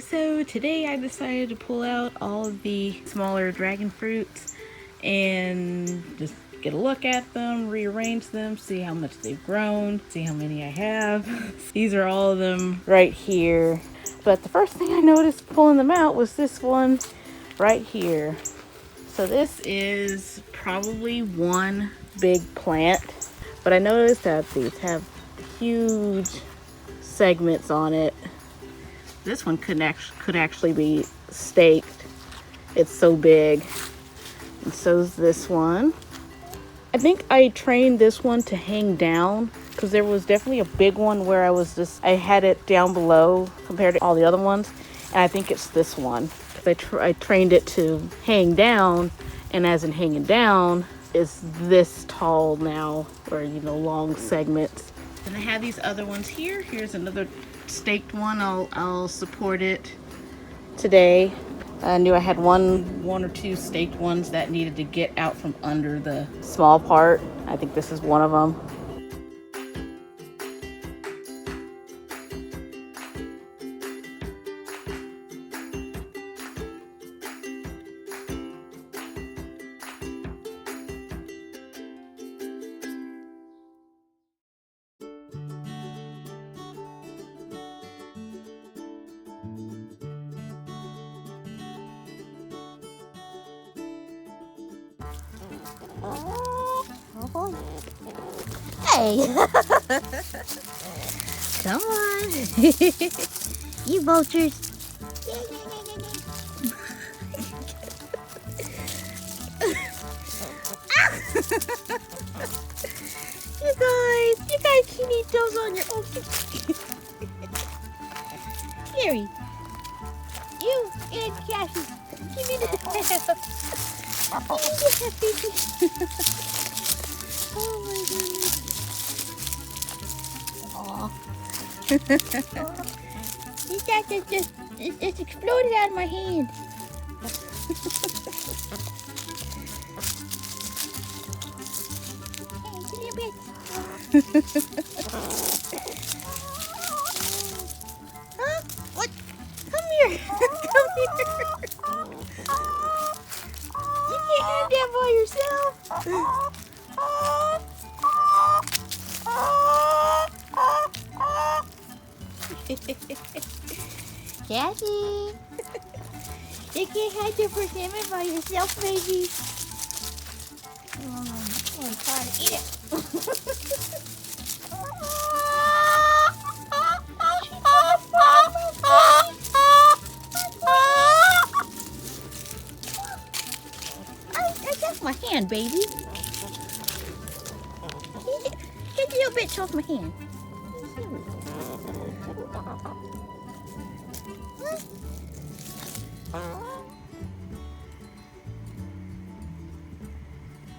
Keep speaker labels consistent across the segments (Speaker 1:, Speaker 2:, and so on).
Speaker 1: So today I decided to pull out all of the smaller dragon fruits and just get a look at them, rearrange them, see how much they've grown, see how many I have. These are all of them right here. But the first thing I noticed pulling them out was this one right here. So this is probably one big plant, but I noticed that these have huge segments on it. This one could actually be staked. It's so big. And so's this one. I think I trained this one to hang down because there was definitely a big one where I had it down below compared to all the other ones. And I think it's this one because I trained it to hang down, and as in hanging down is this tall now, or long segments. And I have these other ones here. Here's another staked one. I'll support it today. I knew I had one or two staked ones that needed to get out from under the small part. I think this is one of them. Oh boy. Hey! Come on! You vultures! You guys can eat those on your own. Gary, you and Cassie, give me the Oh my goodness. Aw. It exploded out of my hand. Hey, give me a bit. Huh? What? Come here. Come here. You can't have that by yourself. Cassie, you can't have your persimmon by yourself, baby. I'm trying to eat it. That's my hand, baby. Get a little bit off my hand.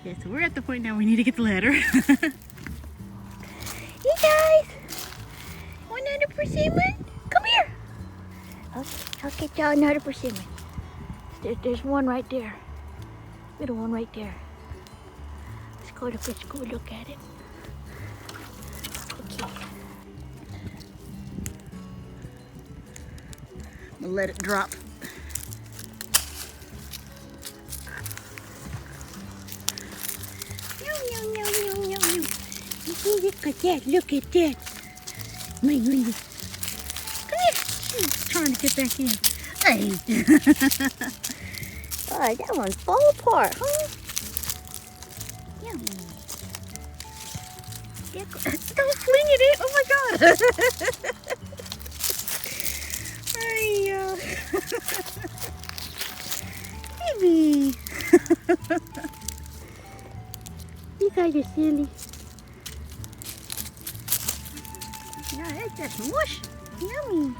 Speaker 1: Yeah, so we're at the point now we need to get the ladder. You guys, want another persimmon? Come here. I'll get y'all another persimmon. There's one right there. Little one right there. Let's go look at it. Okay. I'm gonna let it drop. Look at that, look at that. Come here. She's trying to get back in. Hey. Oh, that one fall apart, huh? Yummy. Yeah, don't fling at it. Oh my God. Baby. You guys are silly. No, that's just mush. Yummy.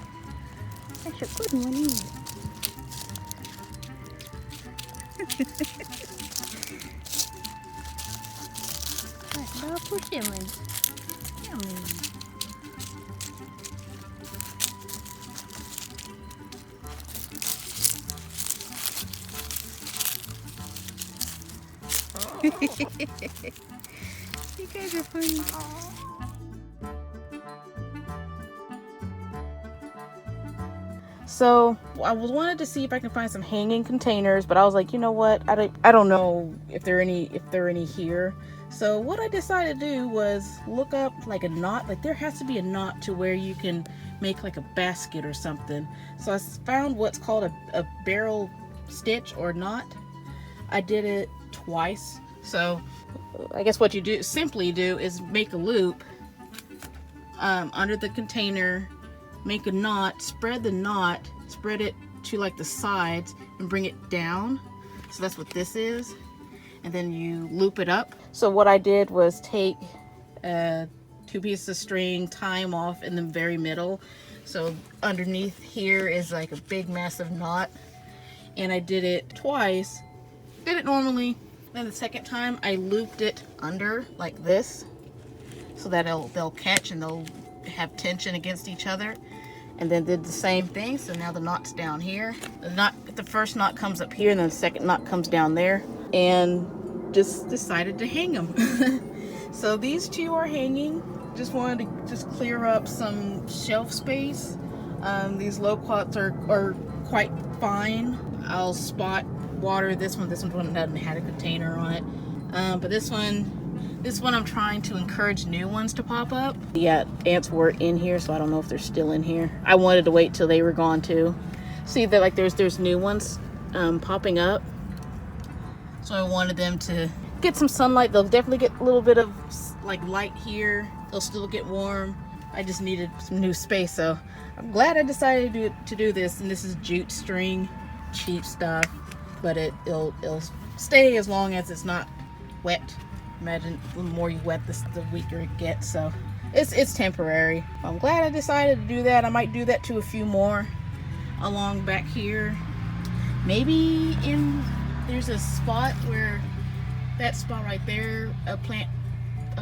Speaker 1: That's a good one, isn't it? I love persimmons. Yummy. You guys are funny. So I was wanted to see if I can find some hanging containers, but I was like, you know what? I don't know if there are any here. So what I decided to do was look up like a knot. Like there has to be a knot to where you can make like a basket or something. So I found what's called a barrel stitch or knot. I did it twice. So I guess what you simply do is make a loop under the container, make a knot, spread it to like the sides and bring it down. So that's what this is. And then you loop it up. So what I did was take 2 pieces of string, tie them off in the very middle. So underneath here is like a big massive knot. And I did it twice. Did it normally. Then the second time I looped it under like this, so that they'll catch and they'll have tension against each other. And then did the same thing. So now the knot's down here. The first knot comes up here, and then the second knot comes down there. And just decided to hang them. So these two are hanging. Just wanted to just clear up some shelf space. These loquats are quite fine. I'll spot water this one. This one doesn't have a container on it. But this one I'm trying to encourage new ones to pop up. Yeah, ants were in here, so I don't know if they're still in here. I wanted to wait till they were gone too. See that like there's new ones popping up. So I wanted them to get some sunlight. They'll definitely get a little bit of like light here. They'll still get warm. I just needed some new space, so I'm glad I decided to do this. And this is jute string, cheap stuff, but it'll stay as long as it's not wet. Imagine the more you wet this, the weaker it gets. So it's temporary. I'm glad I decided to do that. I might do that to a few more along back here. Maybe there's a spot where that spot right there, a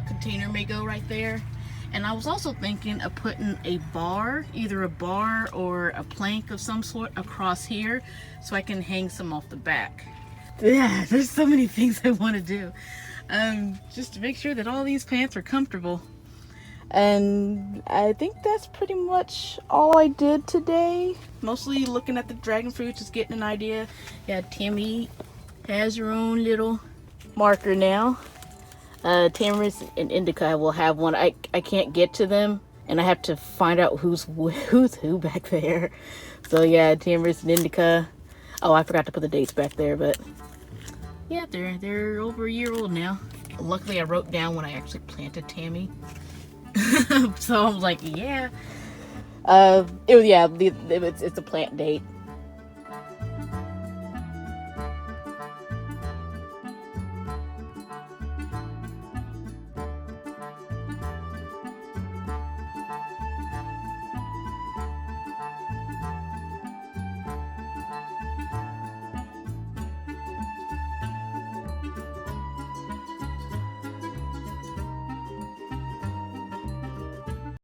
Speaker 1: container may go right there. And I was also thinking of putting a bar, either a bar or a plank of some sort across here, so I can hang some off the back. Yeah, there's so many things I want to do. Just to make sure that all these plants are comfortable. And I think that's pretty much all I did today. Mostly looking at the dragon fruit, just getting an idea. Yeah, Tammy has her own little marker now. Tamarisk and indica will have one. I can't get to them, and I have to find out who's who back there. So yeah, tamarisk and indica. Oh, I forgot to put the dates back there, but yeah, they're over a year old now. Luckily, I wrote down when I actually planted Tammy. So I was like, yeah. It's a plant date.